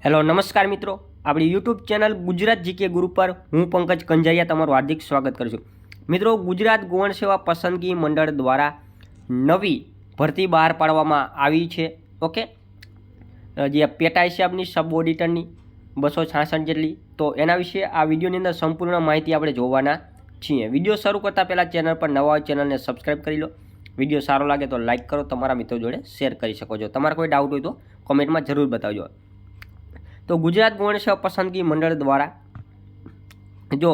Hello નમસ્કાર મિત્રો, આપણી યુટ્યુબ ચેનલ ગુજરાત જીકે ગુરુ પર હું પંકજ કંજારિયા તમારું હાર્દિક સ્વાગત કરું છું। મિત્રો, ગુજરાત ગૌણ સેવા પસંદગી મંડળ દ્વારા નવી ભરતી બહાર પાડવામાં આવી છે। ઓકે, જે પેટા હિસાબની સબ ઓડિટરની 266 જેટલી, તો એના વિશે આ વિડીયોની અંદર સંપૂર્ણ માહિતી આપણે જોવાના છીએ। વિડીયો શરૂ કરતાં પહેલાં ચેનલ પર નવા હોય ચેનલને સબસ્ક્રાઈબ કરી લો। વિડીયો સારો લાગે તો લાઇક કરો, તમારા મિત્રો જોડે શેર કરી શકો છો। તમારે કોઈ ડાઉટ હોય તો કોમેન્ટમાં જરૂર બતાવજો। તો ગુજરાત ગૌણ સેવા પસંદગી મંડળ દ્વારા જો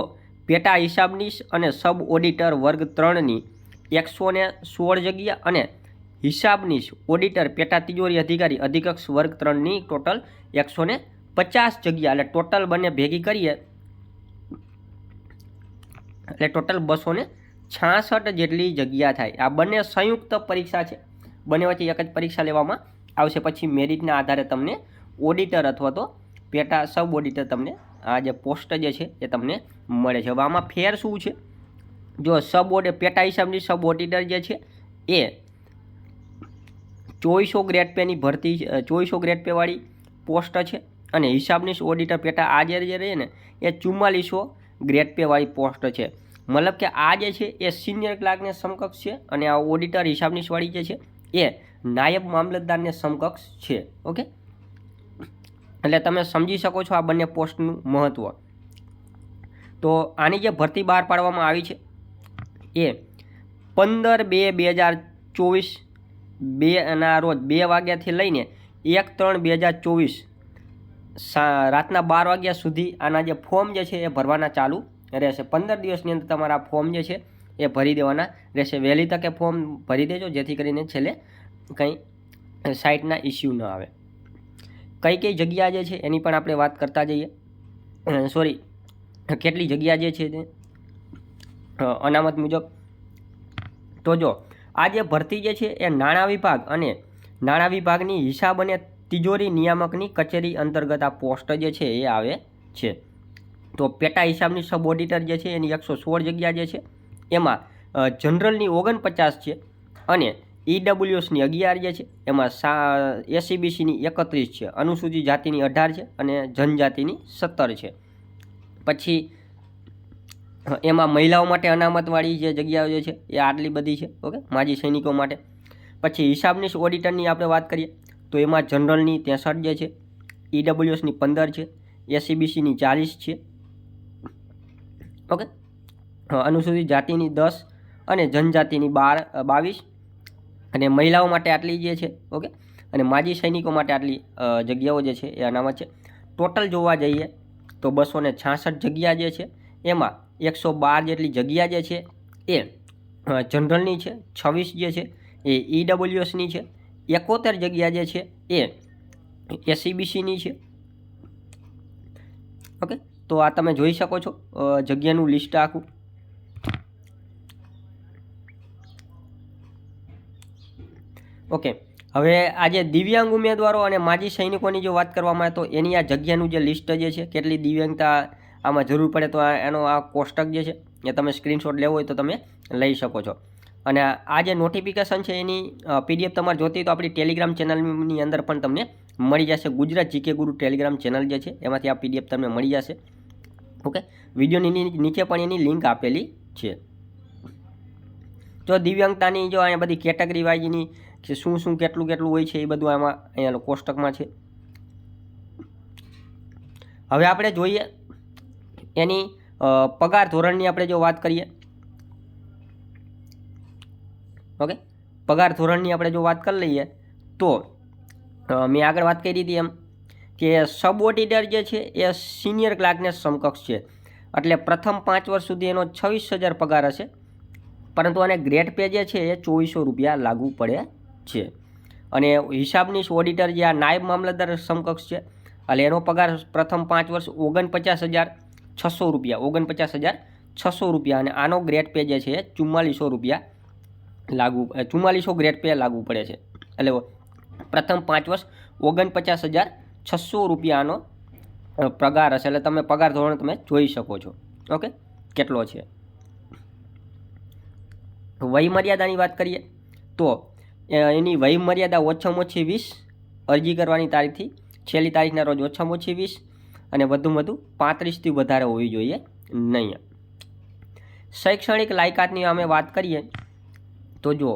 પેટા હિસાબનીશ અને સબ ઓડિટર વર્ગ 3ની 116 જગ્યા અને હિસાબનીશ ઓડિટર પેટા તિજોરી અધિકારી અધિકક્ષ વર્ગ 3ની ટોટલ 150 જગ્યા, એટલે ટોટલ બંને ભેગી કરીએ એટલે ટોટલ 266 જેટલી જગ્યા થાય। આ બંને સંયુક્ત પરીક્ષા છે, બંને વચ્ચે એક જ પરીક્ષા લેવામાં આવશે। પછી મેરિટના આધારે તમને ઓડિટર અથવા તો પેટા સબ ઓડિટર તમને આ જે પોસ્ટ જે છે એ તમને મળે છે। હવે આમાં ફેર શું છે? જો પેટા હિસાબની સબ ઓડિટર જે છે એ 2400 ગ્રેડ પેની ભરતી 2400 ગ્રેડ પે વાળી પોસ્ટ છે, અને હિસાબની ઓડિટર પેટા આ જે રહે ને એ 4400 ગ્રેડ પે વાળી પોસ્ટ છે। મતલબ કે આ જે છે એ સિનિયર ક્લાર્કને સમકક્ષ છે, અને આ ઓડિટર હિસાબની વાળી જે છે એ નાયબ મામલતદારને સમકક્ષ છે। ઓકે, એટલે તમે સમજી શકો છો આ બંને પોસ્ટનું મહત્ત્વ। તો આની જે ભરતી બહાર પાડવામાં આવી છે એ 15/2/2024 ના રોજ 2 વાગ્યાથી લઈને 1/3/2024 રાતના 12 વાગ્યા સુધી આના જે ફોર્મ જે છે એ ભરવાના ચાલુ રહેશે। 15 દિવસની અંદર તમારા ફોર્મ જે છે એ ભરી દેવાના રહેશે। વહેલી તકે ફોર્મ ભરી દેજો, જેથી કરીને છેલ્લે કંઈ સાઇટના ઇસ્યુ ન આવે। કઈ કઈ જગ્યા જે છે એની પણ આપણે વાત કરતા જઈએ। કેટલી જગ્યા જે છે તે અનામત મુજબ। તો જો આ જે ભરતી જે છે એ નાણાં વિભાગ અને નાણાં વિભાગની હિસાબ અને તિજોરી નિયામકની કચેરી અંતર્ગત આ પોસ્ટ જે છે એ આવે છે। તો પેટા હિસાબની સબ ઓડિટર જે છે એની 116 જગ્યા જે છે એમાં જનરલની 49 છે, અને ઈડબ્લ્યુએસની 11 જે છે, એમાં એસસીબીસીની 31 છે, અનુસૂચિત જાતિની 18 છે, અને જનજાતિની 17 છે। પછી એમાં મહિલાઓ માટે અનામતવાળી જે જગ્યાઓ જે છે એ આટલી બધી છે। ઓકે, માજી સૈનિકો માટે। પછી હિસાબની ઓડિટરની આપણે વાત કરીએ તો એમાં જનરલની 63 જે છે, ઈડબ્લ્યુએસની 15 છે, એસસીબીસીની 40 છે। ઓકે, અનુસૂચિત જાતિની 10 અને જનજાતિની 22, અને મહિલાઓ માટે આટલી જે છે। ઓકે, અને માજી સૈનિકો માટે આટલી જગ્યાઓ જે છે એ અનામત છે। ટોટલ જોવા જઈએ તો 266 જગ્યા જે છે એમાં 112 જેટલી જગ્યા જે છે એ જનરલની છે, 26 જે છે એ ઈડબ્લ્યુએસની છે, 71 જગ્યા જે છે એ એસસીબીસીની છે। ઓકે, તો આ તમે જોઈ શકો છો જગ્યાનું લિસ્ટ આખું। ઓકે, હવે આજે દિવ્યાંગ ઉમેદવારો અને માજી સૈનિકોની જો વાત કરવામાં આવે તો એની આ જગ્યાનું જે લિસ્ટ જે છે, કેટલી દિવ્યાંગતા આમાં જરૂર પડે તો એનો આ કોષ્ટક જે છે એ તમે સ્ક્રીનશોટ લેવો હોય તો તમે લઈ શકો છો। અને આ જે નોટિફિકેશન છે એની પીડીએફ તમારે જોતી હોય તો આપણી ટેલિગ્રામ ચેનલની અંદર પણ તમને મળી જશે। ગુજરાત જીકે ગુરુ ટેલિગ્રામ ચેનલ જે છે એમાંથી આ પીડીએફ તમને મળી જશે। ઓકે, વિડીયોની નીચે પણ એની લિંક આપેલી છે। જો દિવ્યાંગતાની જો અહીંયા બધી કેટેગરી વાઇઝની કે શું કેટલું હોય છે એ બધું આમાં અહીંયા કોષ્ટકમાં છે। હવે આપણે જોઈએ એની પગાર ધોરણની આપણે જો વાત કરીએ। ઓકે, પગાર ધોરણની આપણે જો વાત કરી લઈએ તો મેં આગળ વાત કરી હતી એમ કે સબ ઓડિટર જે છે એ સિનિયર ક્લાર્કને સમકક્ષ છે, એટલે પ્રથમ 5 વર્ષ સુધી એનો 26,000 પગાર હશે, પરંતુ આને ગ્રેડ પે જે છે એ 2400 રૂપિયા લાગુ પડે છે। અને હિસાબની ઓડિટર જે આ નાયબ મામલતદાર સમકક્ષ છે, એટલે એનો પગાર પ્રથમ 5 વર્ષ 49,600 રૂપિયા 49,600 રૂપિયા, અને આનો ગ્રેડ પે જે છે 4400 રૂપિયા 4400 ગ્રેડ પે લાગુ પડે છે। એટલે પ્રથમ 5 વર્ષ 49,600 રૂપિયાનો પગાર હશે। એટલે તમે પગાર ધોરણ તમે જોઈ શકો છો। ઓકે, કેટલો છે। વયમર્યાદાની વાત કરીએ તો એની વયમર્યાદા ઓછામાં ઓછી 20, અરજી કરવાની તારીખથી છેલ્લી તારીખના રોજ ઓછામાં ઓછી 20 અને વધુમાં વધુ 35થી વધારે હોવી જોઈએ નહીં. શૈક્ષણિક લાયકાતની અમે વાત કરીએ તો જો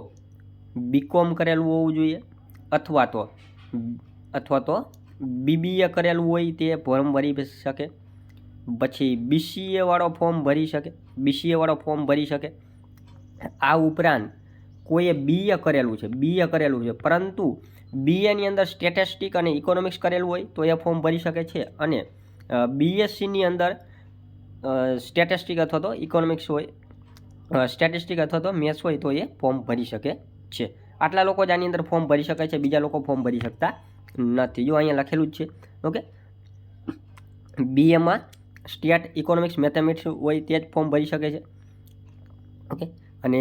બીકોમ કરેલું હોવું જોઈએ અથવા તો BBA કરેલું હોય તે ફોર્મ ભરી શકે. પછી BCA વાળો ફોર્મ ભરી શકે. આ ઉપરાંત કોઈએ BA કરેલું છે પરંતુ BAની અંદર સ્ટેટિસ્ટિક અને ઇકોનોમિક્સ કરેલું હોય તો એ ફોર્મ ભરી શકે છે. અને BScની અંદર સ્ટેટિસ્ટિક અથવા તો ઇકોનોમિક્સ હોય, સ્ટેટિસ્ટિક અથવા તો મેથ્સ હોય તો એ ફોર્મ ભરી શકે છે. આટલા લોકો જ આની અંદર ફોર્મ ભરી શકે છે, બીજા લોકો ફોર્મ ભરી શકતા નથી. જો અહીંયા લખેલું જ છે. ઓકે, BAમાં સ્ટેટ, ઇકોનોમિક્સ, મેથેમેટિક્સ હોય તે જ ફોર્મ ભરી શકે છે. ઓકે, અને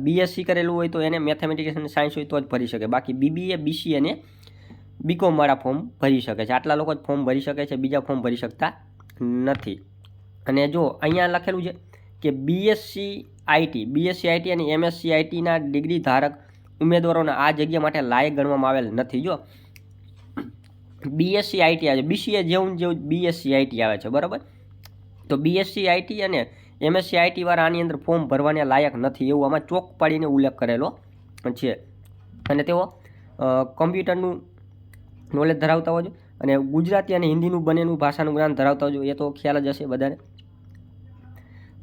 BSc કરેલું હોય તો એને મેથેમેટિક્સ અને સાયન્સ હોય તો જ ભરી શકે. બાકી BBA, BCA અને BCom વાળા ફોર્મ ભરી શકે છે. આટલા લોકો જ ફોર્મ ભરી શકે છે, બીજા ફોર્મ ભરી શકતા નથી. અને જો અહીંયા લખેલું છે કે BSc IT અને MSc ITના ડિગ્રી ધારક ઉમેદવારોને આ જગ્યા માટે લાયક ગણવામાં આવેલ નથી. જો BSc IT આવે છે, BCA જેવું BSc IT આવે છે, બરાબર. તો BSc IT અને MSc IT વાળા આની અંદર ફોર્મ ભરવાને લાયક નથી એવું આમાં ચોક પાડીને ઉલ્લેખ કરેલો છે. અને તેઓ કમ્પ્યુટરનું નોલેજ ધરાવતા હોજો અને ગુજરાતી અને હિન્દીનું બંનેનું ભાષાનું જ્ઞાન ધરાવતા હોજો, એ તો ખ્યાલ જ હશે બધાને.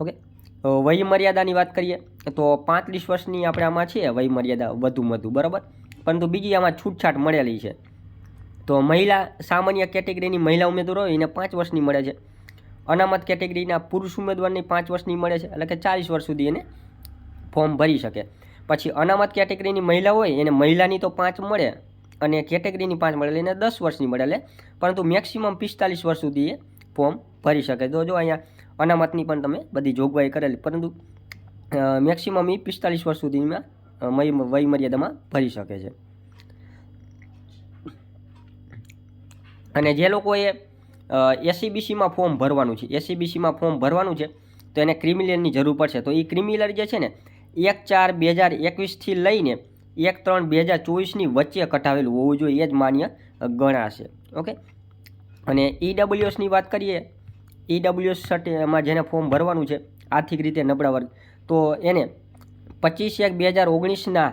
ઓકે, વય મર્યાદાની વાત કરીએ તો 35 વર્ષની આપણે આમાં છે વય મર્યાદા વધુમાં વધુ, બરાબર. પરંતુ બીજી આમાં છૂટછાટ મળેલી છે. તો મહિલા સામાન્ય કેટેગરીની મહિલા ઉમેદવારો હોય એને 5 વર્ષની મળે છે. અનામત કેટેગરીના પુરુષ ઉમેદવારની 5 વર્ષની મળે છે, એટલે કે 40 વર્ષ સુધી એને ફોર્મ ભરી શકે. પછી અનામત કેટેગરીની મહિલા હોય એને મહિલાની તો 5 મળે અને કેટેગરીની 5 મળે, એને 10 વર્ષની મળે. એટલે પરંતુ મેક્સિમમ 45 વર્ષ સુધી એ ફોર્મ ભરી શકે. તો જો અહીંયા અનામતની પણ તમે બધી જોગવાઈ કરેલી, પરંતુ મેક્સિમમ એ 45 વર્ષ સુધીમાં વય મર્યાદામાં ભરી શકે છે. અને જે લોકોએ SCBCમાં ફોર્મ ભરવાનું છે, તો એને ક્રિમિનલની જરૂર પડશે. તો એ ક્રિમિનલ જે છે ને 1/4/2021થી લઈને 1/3/2024ની વચ્ચે કઢાવેલું હોવું જોઈએ, એ જ માન્ય ગણાશે. ઓકે, અને EWSની વાત કરીએ, EWS માં જેને ફોર્મ ભરવાનું છે આર્થિક રીતે નબળા વર્ગ, તો એને 25/1/2019ના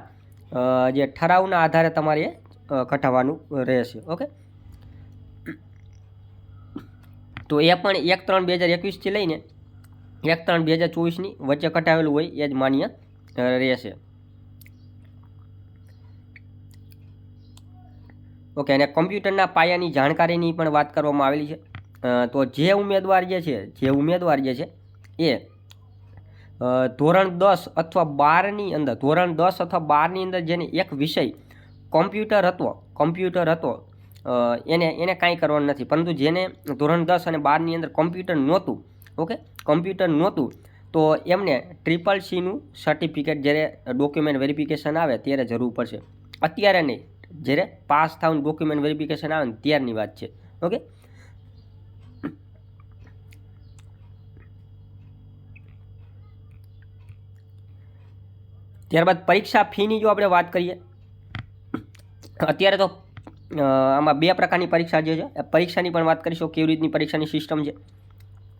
જે ઠરાવના આધારે તમારે કઢાવવાનું રહેશે. ઓકે, તો એ પણ 1/3/2021થી લઈને 1/3/2024ની વચ્ચે કઢાવેલું હોય એ જ માન્ય રહેશે. ઓકે, અને કમ્પ્યુટરના પાયાની જાણકારીની પણ વાત કરવામાં આવેલી છે. તો જે ઉમેદવાર જે છે એ ધોરણ 10 અથવા 12ની અંદર જેને એક વિષય કોમ્પ્યુટર હતો એને કાંઈ કરવાનું નથી. પરંતુ જેને ધોરણ 10 અને 12ની અંદર કોમ્પ્યુટર નહોતું, તો એમને CCCનું સર્ટિફિકેટ જ્યારે ડોક્યુમેન્ટ વેરિફિકેશન આવે ત્યારે જરૂર પડશે. અત્યારે નહીં, જ્યારે પાસ થવાનું ડોક્યુમેન્ટ વેરિફિકેશન આવે ને ત્યારની વાત છે. ઓકે, ત્યારબાદ પરીક્ષા ફીની જો આપણે વાત કરીએ, અત્યારે તો આમાં 2 પ્રકારની પરીક્ષા જે છે પરીક્ષાની પણ વાત કરીશું, કેવી રીતની પરીક્ષાની સિસ્ટમ છે.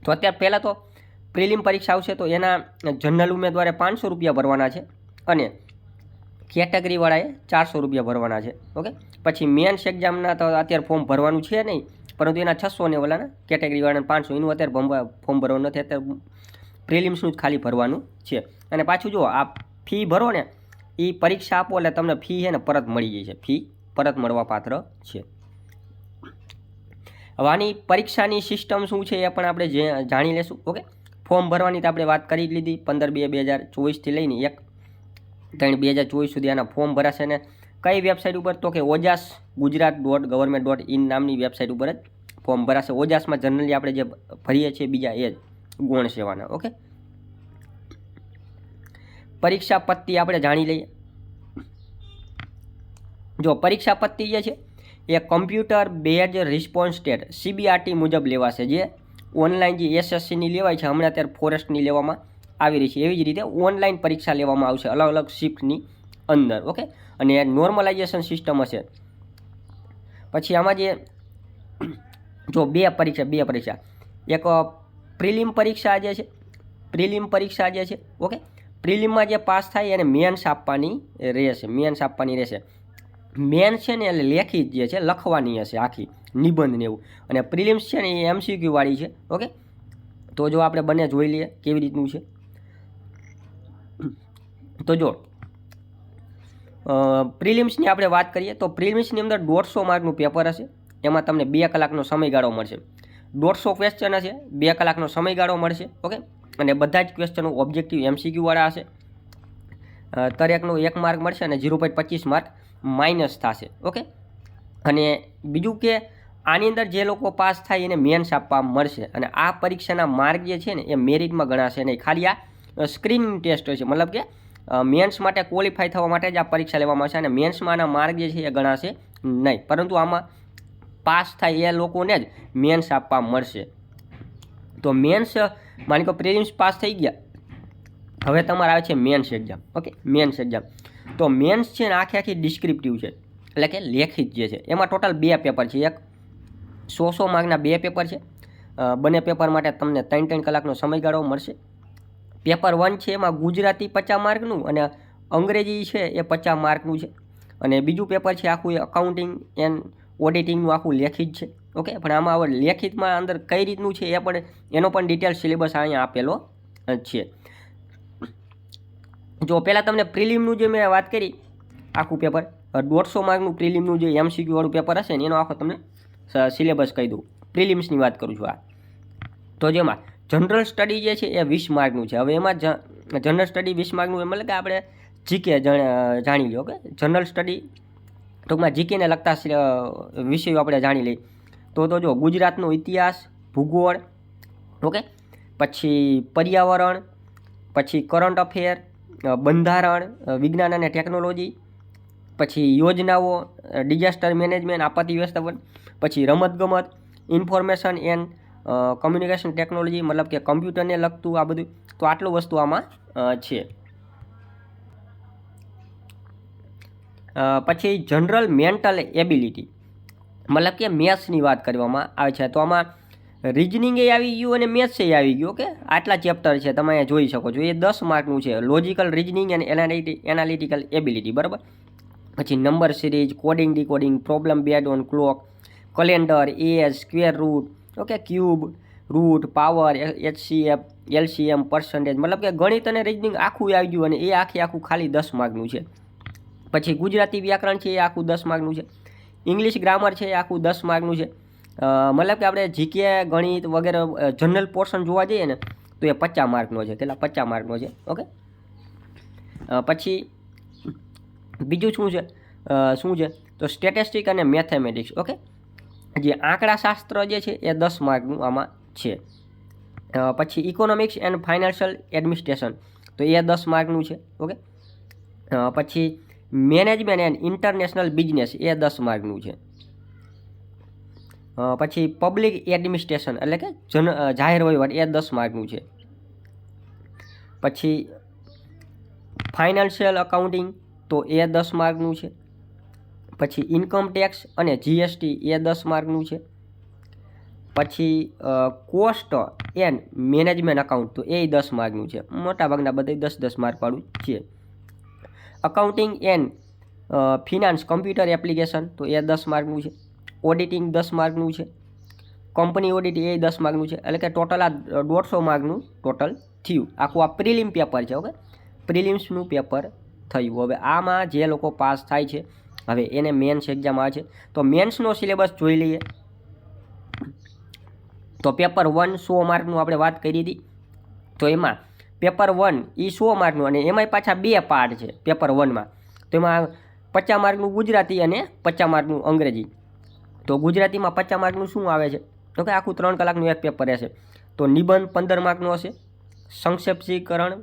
તો અત્યારે પહેલાં તો પ્રિલિમ પરીક્ષા આવશે, તો એના જનરલ ઉમેદવારે 500 રૂપિયા ભરવાના છે અને કેટેગરીવાળાએ 400 રૂપિયા ભરવાના છે. ઓકે, પછી મેન્સ એક્ઝામના તો અત્યારે ફોર્મ ભરવાનું છે નહીં, પરંતુ એના 600 ને ઓલાના કેટેગરીવાળાને 500, એનું અત્યારે ફોર્મ ભરવાનું નથી. અત્યારે પ્રિલિમ્સનું જ ખાલી ભરવાનું છે. અને પાછું જો આ ફી ભરો ને, એ પરીક્ષા આપો એટલે તમને ફી છે ને પરત મળી જાય છે, ફી પરત મળવા પાત્ર છે. હવે આની પરીક્ષાની સિસ્ટમ શું છે એ પણ આપણે જાણી લેશું. ઓકે, ફોર્મ ભરવાની તો આપણે વાત કરી જ લીધી. 15/2/2024થી લઈને 1/3/2024 સુધી આના ફોર્મ ભરાશે. ને કઈ વેબસાઇટ ઉપર? તો કે ojasgujarat.government.in નામની વેબસાઇટ ઉપર જ ફોર્મ ભરાશે. ઓજાસમાં જનરલી આપણે જે ભરીએ છીએ બીજા એ જ ગૌણ સેવાના. ઓકે, પરીક્ષા પત્તી આપણે જાણી લઈએ. જો પરીક્ષા પત્તી જે છે એ computer base response test CBRT મુજબ લેવાશે. જે ઓનલાઈન જે SSCની લેવાય છે, હમણાં અત્યારે ફોરેસ્ટની લેવામાં આવી રહી છે, એવી જ રીતે ઓનલાઈન પરીક્ષા લેવામાં આવશે. અલગ અલગ શિફ્ટની અંદર. ઓકે, અને નોર્મલાઇઝેશન સિસ્ટમ હશે. પછી આમાં જે જો બે પરીક્ષા, એક પ્રિલિમ પરીક્ષા જે છે, ઓકે, પ્રિલિમમાં જે પાસ થાય એને મેન્સ આપવાની રહેશે. મેન્સ છે ને એટલે લેખિત જે છે લખવાની હશે આખી નિબંધ ને એવું, અને પ્રિલિમ્સ છે ને એ MCQ વાળી છે. ઓકે, તો જો આપણે બંને જોઈ લઈએ કેવી રીતનું છે. તો જો પ્રિલિમ્સની આપણે વાત કરીએ તો પ્રિલિમ્સની અંદર 150 માર્કનું પેપર હશે. એમાં તમને 2 કલાકનો સમયગાળો મળશે. 150 ક્વેશ્ચન હશે, 2 કલાકનો સમયગાળો મળશે. ઓકે, અને બધા જ ક્વેશ્ચનો ઓબ્જેક્ટિવ MCQ વાળા હશે. દરેકનો 1 માર્ક મળશે અને 0.25 માર્ક માઇનસ થશે. ઓકે, અને બીજું કે આની અંદર જે લોકો પાસ થાય એને મેન્સ આપવા મળશે, અને આ પરીક્ષાના માર્ક જે છે ને એ મેરિટમાં ગણાશે નહીં. ખાલી આ સ્ક્રીનિંગ ટેસ્ટ હોય છે, મતલબ કે મેન્સ માટે ક્વોલિફાય થવા માટે જ આ પરીક્ષા લેવામાં આવશે, અને મેન્સમાંના માર્ક જે છે એ ગણાશે નહીં. પરંતુ આમાં પાસ થાય એ લોકોને જ મેન્સ આપવા મળશે. તો મેન્સ માની લો પ્રિલિમ્સ પાસ થઈ ગયા, હવે તમારે આવે છે men's exam. Okay, men's exam. તો મેન્સ છે ને આખી ડિસ્ક્રિપ્ટિવ છે, એટલે કે લેખિત જે છે. એમાં ટોટલ 2 પેપર છે. એક 100 માર્કના 2 પેપર છે. બંને પેપર માટે તમને 3 કલાકનો સમયગાળો મળશે. પેપર 1 છે એમાં ગુજરાતી 50 માર્કનું અને અંગ્રેજી છે એ 50 માર્કનું છે. અને બીજું પેપર છે આખું એ અકાઉન્ટિંગ એન્ડ ઓડિટિંગનું આખું લેખિત છે. ઓકે, પણ આમાં હવે લેખિતમાં અંદર કઈ રીતનું છે એ પણ એનો પણ ડિટેલ સિલેબસ અહીંયા આપેલો છે. જો પહેલાં તમને પ્રિલિમનું જે મેં વાત કરી આખું પેપર 150 માર્કનું પ્રિલિમનું જે MCQ વાળું પેપર હશે ને એનો આખો તમને સિલેબસ કહી દઉં. પ્રિલિમ્સની વાત કરું છું આ. તો જેમાં જનરલ સ્ટડી જે છે એ 20 માર્કનું છે. હવે એમાં જનરલ સ્ટડી 20 માર્કનું એટલે કે આપણે જીકે જાણી લઈએ. ઓકે, જનરલ સ્ટડી ટૂંકમાં જીકેને લગતા વિષયો આપણે જાણી લઈએ. તો જો ગુજરાતનો ઇતિહાસ, ભૂગોળ, ઓકે, પછી પર્યાવરણ, પછી કરંટ અફેર, બંધારણ, વિજ્ઞાન અને ટેકનોલોજી, પછી યોજનાઓ, ડિઝાસ્ટર મેનેજમેન્ટ, આપત્તિ વ્યવસ્થાપન, પછી રમતગમત, ઇન્ફોર્મેશન એન્ડ કમ્યુનિકેશન ટેકનોલોજી, મતલબ કે કમ્પ્યુટરને લગતું આ બધું. તો આટલું વસ્તુ આમાં છે. પછી જનરલ મેન્ટલ એબિલિટી, મતલબ કે મેથ્સની વાત કરવામાં આવે છે. તો આમાં રિઝનિંગ એ આવી ગયું અને મેથ્સ એ આવી ગયું. ઓકે, આટલા ચેપ્ટર છે તમે અહીંયા જોઈ શકો છો. એ 10 માર્કનું છે. Logical reasoning and analytical ability, બરાબર. પછી number series, coding, decoding, problem based on clock, calendar, age, square root, okay, cube root, power, HCF, LCM, percentage, મતલબ કે ગણિત અને રિઝનિંગ આખું આવી ગયું, અને એ આખું ખાલી 10 માર્કનું છે. પછી ગુજરાતી વ્યાકરણ છે એ આખું 10 માર્કનું છે. ઇંગ્લિશ ગ્રામર છે એ આખું 10 માર્કનું છે. મતલબ કે આપણે જીકે, ગણિત વગેરે જનરલ પોર્શન જોવા જઈએ ને તો એ 50 માર્કનો છે. કેટલા? 50 માર્કનો છે. ઓકે, પછી બીજું શું છે તો સ્ટેટિસ્ટિક અને મેથેમેટિક્સ. ઓકે, જે આંકડાશાસ્ત્ર જે છે એ 10 માર્કનું આમાં છે. પછી ઇકોનોમિક્સ એન્ડ ફાઇનાન્શિયલ એડમિનિસ્ટ્રેશન, તો એ 10 માર્કનું છે. ઓકે, પછી મેનેજમેન્ટ એન્ડ ઇન્ટરનેશનલ બિઝનેસ એ 10 માર્કનું છે. પછી પબ્લિક એડમિનિસ્ટ્રેશન એટલે કે જાહેર વહીવટ એ 10 માર્કનું છે. પછી ફાઇનાન્શિયલ એકાઉન્ટિંગ તો એ 10 માર્કનું છે. પછી ઇન્કમ ટેક્સ અને GST એ 10 માર્કનું છે. પછી કોસ્ટ એન્ડ મેનેજમેન્ટ અકાઉન્ટ તો એ 10 માર્કનું છે. મોટાભાગના બધા 10-10 માર્કવાળું છે. Accounting and finance computer application તો એ 10 માર્કનું છે. ઓડિટિંગ 10 માર્કનું છે. કંપની ઓડિટ એ 10 માર્કનું છે. એટલે કે ટોટલ આ 150 માર્કનું ટોટલ થયું. આખું આ પ્રિલિમ પેપર છે. ઓકે, પ્રિલિમ્સનું પેપર થયું. હવે આમાં જે લોકો પાસ થાય છે હવે એને મેન્સ એક્ઝામ આવે છે. તો મેન્સનો સિલેબસ જોઈ લઈએ. તો પેપર 1 100 માર્કનું આપણે વાત કરી હતી. તો એમાં પેપર 1 એ 100 માર્કનું, અને એમાંય પાછા 2 પાર્ટ છે પેપર 1માં. તો એમાં 50 માર્કનું ગુજરાતી અને 50 માર્કનું અંગ્રેજી. તો ગુજરાતીમાં 50 માર્કનું શું આવે છે તો કે આખું 3 કલાકનું એક પેપર રહેશે. તો નિબંધ 15 માર્કનું હશે, સંક્ષેપ્તીકરણ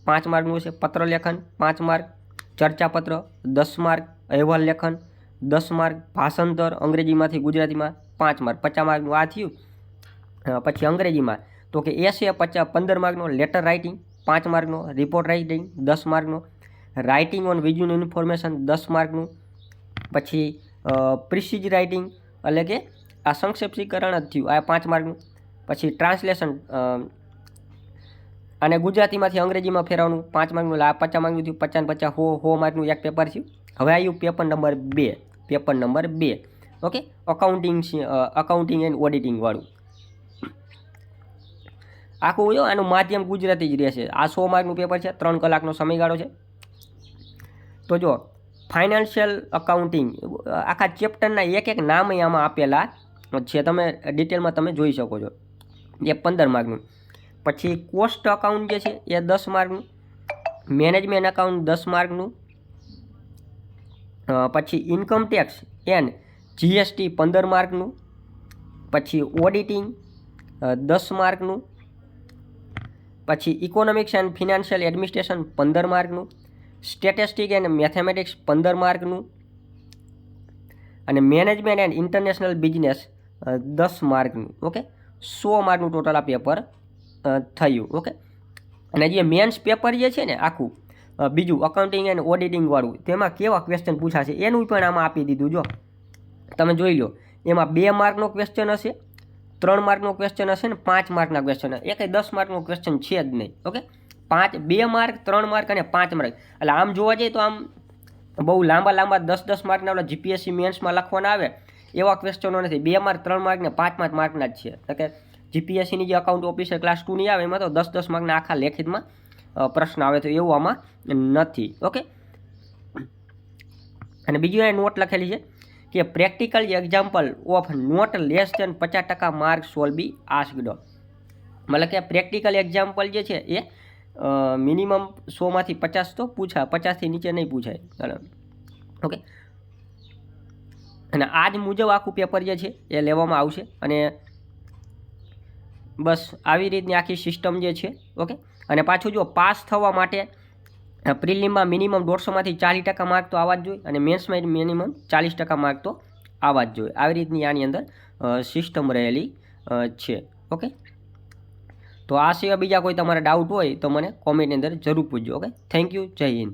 5 માર્કનું હશે, પત્રલેખન 5 માર્ક, ચર્ચાપત્ર 10 માર્ક, અહેવાલ લેખન 10 માર્ક, ભાષાંતર અંગ્રેજીમાંથી ગુજરાતીમાં 5 માર્ક, 50 માર્કનું આ થયું. પછી અંગ્રેજીમાં તો કે એસે 15 માર્કનો, લેટર રાઇટિંગ 5 માર્કનો, રિપોર્ટ રાઇટિંગ 10 માર્કનો, રાઇટિંગ ઓન વિઝ્યુઅલ ઇન્ફોર્મેશન 10 માર્કનું, પછી પ્રિસીજ રાઇટિંગ એટલે કે આ સંક્ષેપ્તીકરણ જ થયું આ 5 માર્કનું, પછી ટ્રાન્સલેશન અને ગુજરાતીમાંથી અંગ્રેજીમાં ફેરવવાનું 5 માર્કનું, એટલે આ 50 માર્કનું થયું. 50 ને 50 100 માર્કનું એક પેપર થયું. હવે આવ્યું paper number 2. Okay, accounting and auditing વાળું. આખું જો આનું માધ્યમ ગુજરાતી જ રહેશે. આ 100 માર્કનું પેપર છે, 3 કલાકનો સમયગાળો છે. તો જો ફાઇનાન્શિયલ અકાઉન્ટિંગ આખા ચેપ્ટરના એક નામ આમાં આપેલા છે, તમે ડિટેલમાં તમે જોઈ શકો છો. એ 15 માર્કનું. પછી કોસ્ટ અકાઉન્ટ જે છે એ 10 માર્કનું, મેનેજમેન્ટ અકાઉન્ટ 10 માર્કનું, પછી ઇન્કમ ટેક્સ એન્ડ જીએસટી 15 માર્કનું, પછી ઓડિટિંગ 10 માર્કનું, પછી ઇકોનોમિક્સ એન્ડ ફિનાન્શિયલ એડમિનિસ્ટ્રેશન 15 માર્કનું, સ્ટેટિસ્ટિક એન્ડ મેથેમેટિક્સ 15 માર્કનું, અને મેનેજમેન્ટ એન્ડ ઇન્ટરનેશનલ બિઝનેસ 10 માર્કનું. ઓકે, 100 માર્કનું ટોટલ આ પેપર થયું. ઓકે, અને જે મેન્સ પેપર જે છે ને આખું બીજું અકાઉન્ટિંગ એન્ડ ઓડિટિંગ વાળું, તેમાં કેવા ક્વેશ્ચન પૂછાશે એનું પણ આમાં આપી દીધું. જો તમે જોઈ લો, એમાં 2 માર્કનો ક્વેશ્ચન હશે, 3 માર્કનો ક્વેશ્ચન હશે ને 5 માર્કના ક્વેશ્ચન. એકે 10 માર્કનો ક્વેશ્ચન છે જ નહીં. ઓકે, 2 માર્ક, 3 માર્ક અને 5 માર્ક. એટલે આમ જોવા જઈએ તો આમ બહુ લાંબા 10 માર્કના ઓલા જીપીએસસી મેન્સમાં લખવાના આવે એવા ક્વેશ્ચનો નથી. 2 માર્ક, 3 માર્ક ને 5 માર્કના જ છે. એટલે કે જીપીએસસીની જે અકાઉન્ટ ઓફિસર ક્લાસ 2 ની આવે એમાં તો 10 માર્કના આખા લેખિતમાં પ્રશ્ન આવે, તો એવું આમાં નથી. ઓકે, અને બીજું એ નોટ લખેલી છે કે practical example of not less than 50% mark shall be asked. મતલબ કે પ્રેક્ટિકલ એક્ઝામ્પલ જે છે એ મિનિમમ 100માંથી 50 તો પૂછાય, 50થી નીચે નહીં પૂછાય. ઓકે, અને આજ મુજબ આખું પેપર જે છે એ લેવામાં આવશે. અને બસ આવી રીતની આખી સિસ્ટમ જે છે. ઓકે, અને પાછું જો પાસ થવા માટે પ્રિલિમમાં મિનિમમ 150માંથી 40% માર્ક તો આવવા જ જોઈએ, અને મેન્સમાં મિનિમમ 40% માર્ક તો આવવા જ જોઈએ. આવી રીતની આની અંદર સિસ્ટમ રહેલી છે. ઓકે, તો આ સિવાય બીજા કોઈ તમારા ડાઉટ હોય તો મને કોમેન્ટની અંદર જરૂર પૂછજો. ઓકે, થેન્ક યુ, જય હિન્દ.